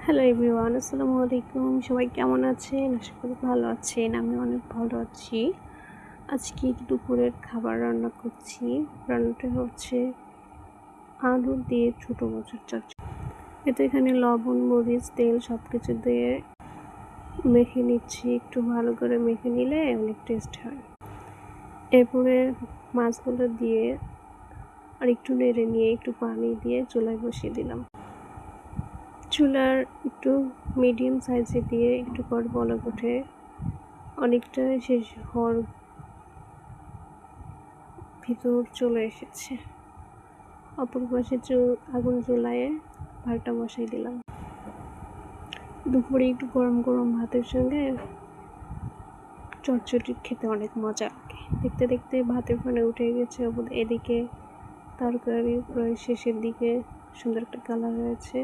Hello everyone, আসসালামু আলাইকুম। সবাই কেমন আছেন? আশা করি ভালো আছেন। আমি অনেক ভালো আছি। আজকে দুপুরের খাবার রান্না করছি। রান্নাটা হচ্ছে আলু দিয়ে ছোটো মাছের চচ্চড়ি। এখানে লবণ, মরিচ, তেল সব কিছু দিয়ে মেখে নিচ্ছি। একটু ভালো করে মেখে নিলে অনেক টেস্ট হয়। এরপরে মাছগুলো দিয়ে আর একটু নেড়ে নিয়ে একটু পানি দিয়ে চুলায় বসিয়ে দিলাম। চুলার একটু মিডিয়াম সাইজে দিয়ে একটু পর বলক ওঠে, অনেকটা শেষ হওয়ার ভিতর চলে এসেছে। অপর পাশে আগুন জ্বলায়ে ভাতটা বসাই দিলাম। দুপুরে একটু গরম গরম ভাতের সঙ্গে চচ্চড়ি খেতে অনেক মজা লাগে। দেখতে দেখতে ভাতের ফেনা উঠে গেছে। এদিকে তরকারি প্রায় শেষের দিকে সুন্দর একটা কালার হয়েছে।